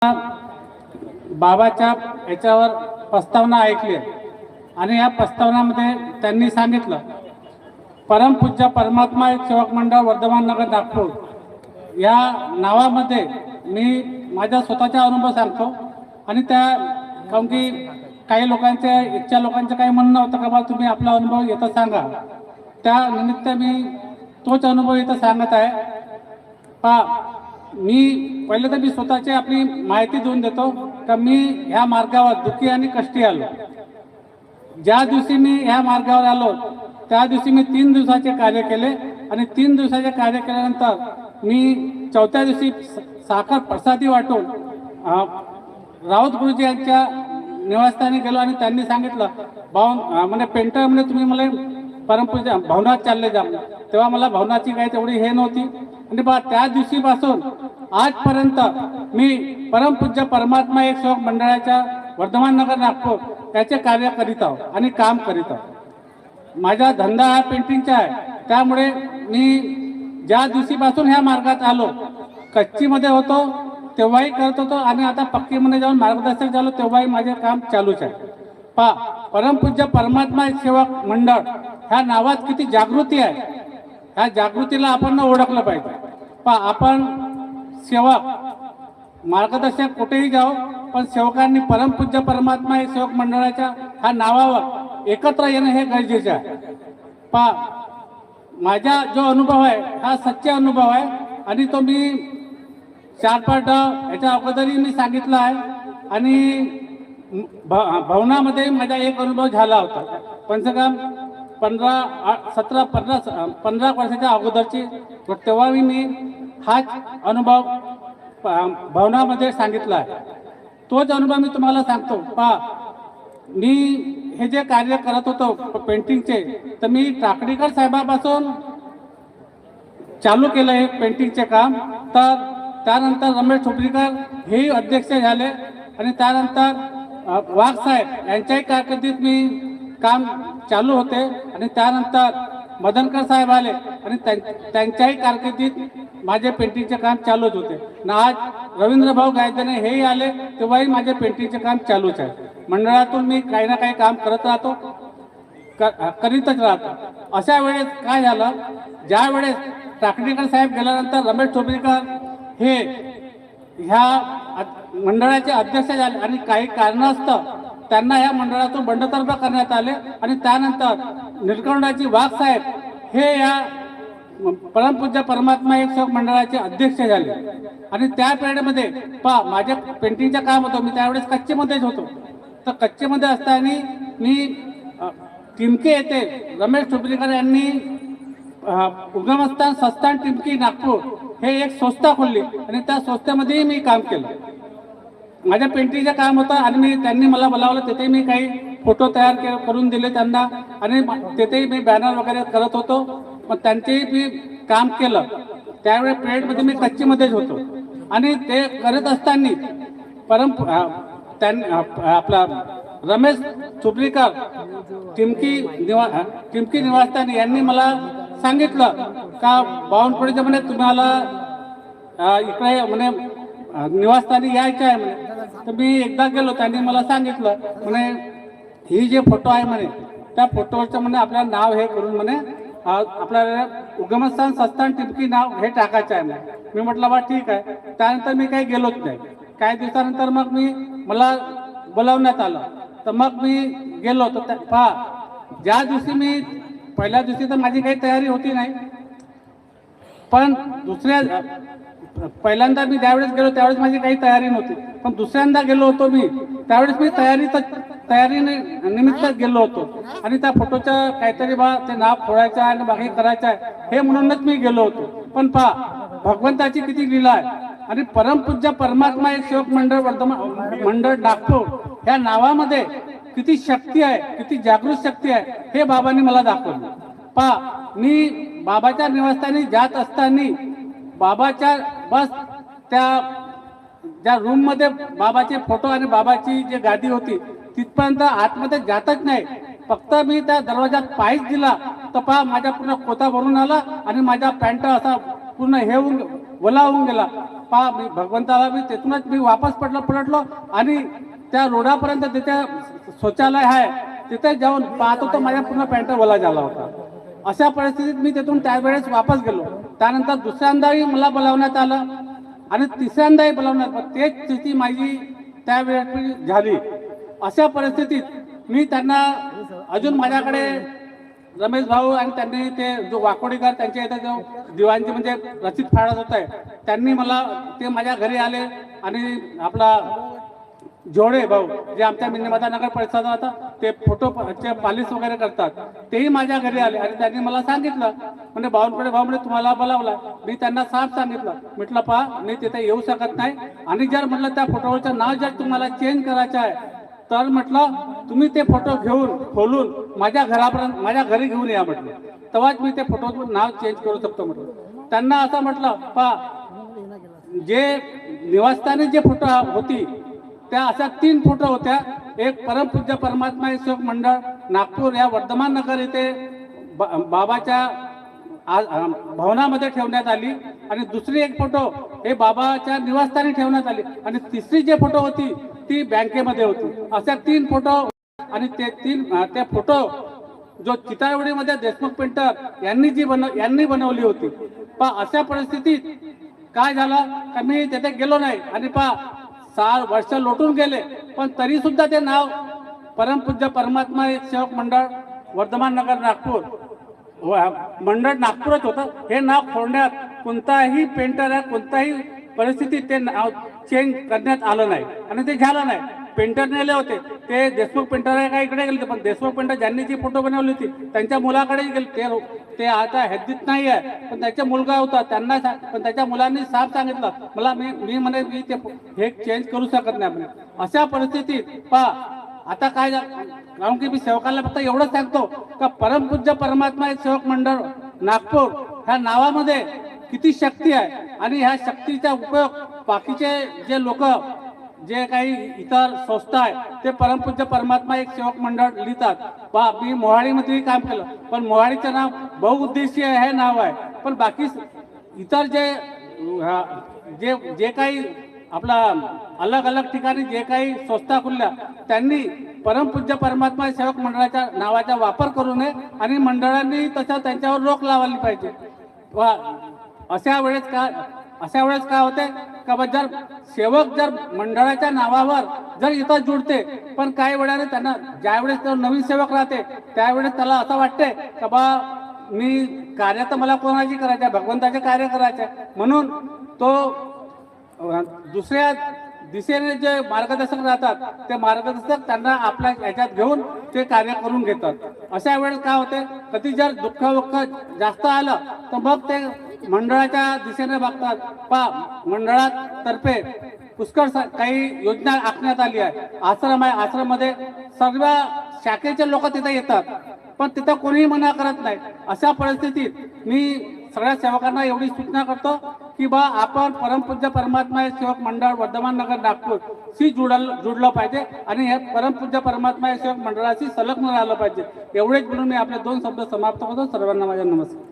बाबाच्या याच्यावर प्रस्तावना ऐकली आणि या प्रस्तावनामध्ये त्यांनी सांगितलं, परमपूज्य परमात्मा एक सेवक मंडळ वर्धमान नगर नागपूर या नावामध्ये मी माझा स्वतःचा अनुभव सांगतो. आणि त्या कारण की काही लोकांच्या इच्छा लोकांचं काही म्हणणं होतं का बा तुम्ही आपला अनुभव येतं सांगा, त्या निमित्त मी तोच अनुभव इथं सांगत आहे. मी पहिले तर मी स्वतःची आपली माहिती देऊन देतो का मी ह्या मार्गावर दुःखी आणि कष्टी आलो. ज्या दिवशी मी ह्या मार्गावर आलो त्या दिवशी मी 3 दिवसाचे कार्य केले आणि 3 दिवसाचे कार्य केल्यानंतर मी चौथ्या दिवशी साखर प्रसादी वाटून राऊत गुरुजी यांच्या निवासस्थानी गेलो आणि त्यांनी सांगितलं म्हणजे पेंटर म्हणजे तुम्ही मला परमपूज्य भवनात चालले जा. तेव्हा मला भवनाची काही तेवढी हे नव्हती आणि त्या दिवशीपासून आजपर्यंत मी परमपूज्य परमात्मा एक सेवक मंडळाच्या वर्धमान नगर नागपूर याचे कार्य करीत आहो आणि काम करीत आहो. माझा धंदा हा पेंटिंगचा आहे, त्यामुळे मी ज्या दिवशीपासून ह्या मार्गात आलो, कच्चीमध्ये होतो तेव्हाही करत होतो आणि आता पक्कीमध्ये जाऊन मार्गदर्शक झालो तेव्हाही माझे काम चालूच आहे. परमपूज्य परमात्मा एक सेवक मंडळ ह्या नावात किती जागृती आहे, ह्या जागृतीला आपण ओळखलं पाहिजे. आपण सेवक मार्गदर्शक कुठेही जाऊ, पण सेवकांनी परमपूज्य परमात्मा एक सेवक मंडळाच्या ह्या नावावर एकत्र येणं हे गरजेचे आहे. माझा जो अनुभव आहे हा सच्चा अनुभव आहे आणि तो मी 4-5 याच्या अगोदरही मी सांगितलं आहे. आणि भवनामध्ये माझा एक अनुभव झाला होता, पण कम 15 वर्षाच्या अगोदरची, तेव्हा मी हाच अनुभव भवनामध्ये सांगितला आहे. तोच अनुभव मी तुम्हाला सांगतो. मी हे जे कार्य करत होतो पेंटिंगचे, तर मी टाकडीकर साहेबापासून चालू केलं हे पेंटिंगचे काम. तर त्यानंतर रमेश ठोपरीकर हेही अध्यक्ष झाले आणि त्यानंतर वाघ साहेब यांच्याही कारकिर्दीत मी काम चालू होते आणि त्यानंतर मदनकर साहेब आले आणि त्यांच्याही कारकिर्दीत माझे पेंटिंगचे काम चालूच होते. आणि आज रवींद्र भाऊ गायधने हेही आले तेव्हाही माझे पेंटिंगचे काम चालूच आहे. मंडळातून मी काही ना काही काम करत राहतो, करीतच राहतो. अशा वेळेस काय झालं, ज्या वेळेस टाकडीकर साहेब गेल्यानंतर रमेश ठोपरीकर हे ह्या मंडळाचे अध्यक्ष झाले आणि काही कारणास्तव त्यांना या मंडळातून बंडतर्फ करण्यात आले आणि त्यानंतर निलकंठाची वाघ साहेब हे या परमपूज्य परमात्मा एक सेवक मंडळाचे अध्यक्ष झाले. आणि त्या पिरियडमध्ये माझ्या पेंटिंगचं काम होतं, मी त्यावेळेस कच्चेमध्येच होतो. तर कच्चेमध्ये असताना मी टिमके येथे रमेश ठोपरीकर यांनी उगमस्थान संस्थान टिमकी नागपूर हे एक संस्था खोलली आणि त्या संस्थेमध्येही मी काम केलं. माझ्या पेंटिंगचं काम होतं आणि त्यांनी मला बोलावलं, तिथे मी काही फोटो तयार करून दिले त्यांना आणि तिथेही मी बॅनर वगैरे करत होतो. पण त्यांचेही मी काम केलं. त्यावेळेस पिरियडमध्ये मी कच्चीमध्येच होतो आणि ते करत असताना आपला रमेश चुपरीकर टिमकी निवासस्थानी यांनी मला सांगितलं का बावनकुळेच्या म्हणे तुम्हाला इकडे म्हणे निवासस्थानी यायचं आहे म्हणे. तर मी एकदा गेलो, त्यांनी मला सांगितलं म्हणे ही जे फोटो आहे म्हणे त्या फोटोवरचं म्हणे आपलं नाव हे करून म्हणे आपल्याला उगमस्थान संस्थान टिमकी नाव हे टाकायचं आहे म्हणे. मी म्हटलं बा ठीक आहे. त्यानंतर मी काही गेलोच नाही. काही दिवसानंतर मग मला बोलावण्यात आलं, तर मग मी गेलो. तर ज्या दिवशी मी पहिल्या दिवशी तर माझी काही तयारी होती नाही, पण पहिल्यांदा मी ज्यावेळेस गेलो त्यावेळेस माझी काही तयारी नव्हती, पण दुसऱ्यांदा गेलो होतो मी त्यावेळेस मी तयारी निमित्त गेलो होतो आणि त्या फोटोचं काहीतरी ते नाव फोडायचं आहे आणि बाकी करायचं आहे हे म्हणूनच मी गेलो होतो. पण भगवंताची किती लीला आहे. आणि परमपूज्य परमात्मा एक सेवक मंडळ वर्धमान मंडळ नागपूर ह्या नावामध्ये किती शक्ती आहे, किती जागृत शक्ती आहे हे बाबांनी मला दाखवलं. मी बाबाच्या निवासस्थानी जात असताना बाबाच्या बस त्या ज्या रूम मध्ये बाबाचे फोटो आणि बाबाची जी गादी होती तिथपर्यंत आतमध्ये जातच नाही. फक्त मी त्या दरवाजात पायच दिला तर माझ्या पूर्ण कोथा भरून आला आणि माझा पॅन्ट असा पूर्ण हे ओला होऊन गेला. पा मी भगवंताला मी तिथूनच मी वापस पलटलो आणि त्या रोडापर्यंत तिथे शौचालय आहे तिथे जाऊन पाहतो तर माझ्या पूर्ण पॅन्ट ओला झाला होता. अशा परिस्थितीत मी तिथून त्यावेळेस वापस गेलो. त्यानंतर दुसऱ्यांदाही मला बोलावण्यात आलं आणि तिसऱ्यांदाही बोलावण्यात, पण तेच स्थिती माझी त्यावेळेस झाली. अशा परिस्थितीत मी त्यांना अजून माझ्याकडे रमेश भाऊ आणि त्यांनी ते जो वाकोडीकर त्यांच्या इथे जो दिवाणजी म्हणजे रसीद फाडत होत आहे त्यांनी मला ते माझ्या घरी आले आणि आपला जोडे भाऊ जे आमच्या मिनीमाता नगर परिषद होता ते फोटोचे पालिश वगैरे करतात तेही माझ्या घरी आले आणि त्यांनी मला सांगितलं म्हणजे बावनकुळे भाऊ म्हणजे तुम्हाला बोलावला. मी त्यांना साफ सांगितलं, म्हटलं पहा मी तिथे येऊ शकत नाही आणि जर म्हटलं त्या फोटोवरचं नाव जर तुम्हाला चेंज करायचं आहे तर म्हटलं तुम्ही ते फोटो घेऊन खोलून माझ्या घरापर्यंत माझ्या घरी घेऊन या म्हटलं, तेव्हाच मी ते फोटोचं नाव चेंज करू शकतो म्हटलं. त्यांना असं म्हटलं पहा जे निवासस्थानी जे फोटो होती त्या अशा 3 फोटो होत्या. एक परमपूज्य परमात्मा सेवक मंडळ नागपूर या वर्धमान नगर येथे बाबाच्या भवनामध्ये ठेवण्यात आली आणि दुसरी एक फोटो हे बाबाच्या निवासस्थानी ठेवण्यात आली आणि तिसरी जे फोटो होती ती बँकेमध्ये होती. अशा 3 फोटो आणि ते फोटो जो चितावडीमध्ये देशमुख पेंटर यांनी बनवली होती. पण अशा परिस्थितीत काय झालं का मी तिथे गेलो नाही आणि 6 वर्ष लोटून गेले पण तरी सुद्धा ते नाव परमपूज्य परमात्मा सेवक मंडळ वर्धमान नगर नागपूर मंडळ नागपूरच होतं. हे नाव खोडण्यात कोणताही पेंटर आहे कोणताही परिस्थितीत ते नाव चेंज करण्यात आलं नाही आणि ते झालं नाही. पेंटर नेले होते ते देशमुख पेंटर आहे का इकडे गेले पण देशमुख पेंटर ज्यांनी जी फोटो बनवली होती त्यांच्या मुलाकडे गेले ते आता हद्दीत नाही आहे पण त्याचा मुलगा होता त्यांना पण त्याच्या मुलांनी साफ सांगितलं मला मी म्हणे मी ते हे चेंज करू शकत नाही म्हणे. अशा परिस्थितीत आता काय कारण की मी सेवकाला फक्त एवढंच सांगतो का परमपूज्य परमात्मा सेवक मंडळ नागपूर ह्या नावामध्ये किती शक्ती आहे आणि ह्या शक्तीचा उपयोग बाकीचे जे लोक जे काही इतर संस्था आहे ते परमपूज्य परमात्मा एक सेवक मंडळ लिहितात. मी मोहाडीमध्येही काम केलं पण मोहाडीचं नाव बहुउद्देशीय हे नाव आहे पण बाकी इतर जे काही आपला अलग अलग ठिकाणी जे काही संस्था खुलल्या त्यांनी परमपूज्य परमात्मा सेवक मंडळाच्या नावाचा वापर करू नये आणि मंडळांनी तसं त्यांच्यावर रोख लावली पाहिजे. अशा वेळेस काय होते का जर सेवक जर मंडळाच्या नावावर जर इथं जुडते पण काही वेळाने त्यांना ज्यावेळेस तो नवीन सेवक राहते त्यावेळेस त्याला असं वाटते का मी कार्य तर मला कोणाची करायचं आहे भगवंताचे कार्य करायचे म्हणून तो दुसऱ्या दिशेने जे मार्गदर्शक राहतात ते मार्गदर्शक त्यांना आपल्या याच्यात घेऊन ते कार्य करून घेतात. अशा वेळेस काय होते कधी जर दुःख जास्त आलं तर मग ते मंडळाच्या दिशेने बघतात. मंडळातर्फे पुष्कळ काही योजना आखण्यात आली आहे. आश्रम आहे आश्रममध्ये सर्व शाखेचे लोक तिथे येतात पण तिथं कोणीही मना करत नाही. अशा परिस्थितीत मी सगळ्या सेवकांना एवढी सूचना करतो की आपण परमपूज्य परमात्मा सेवक मंडळ वर्धमान नगर नागपूर शी जुडलं पाहिजे आणि हे परमपूज्य परमात्मा सेवक मंडळाशी संलग्न राहिलं पाहिजे. एवढेच बोलून मी आपले 2 शब्द समाप्त करतो. सर्वांना माझा नमस्कार.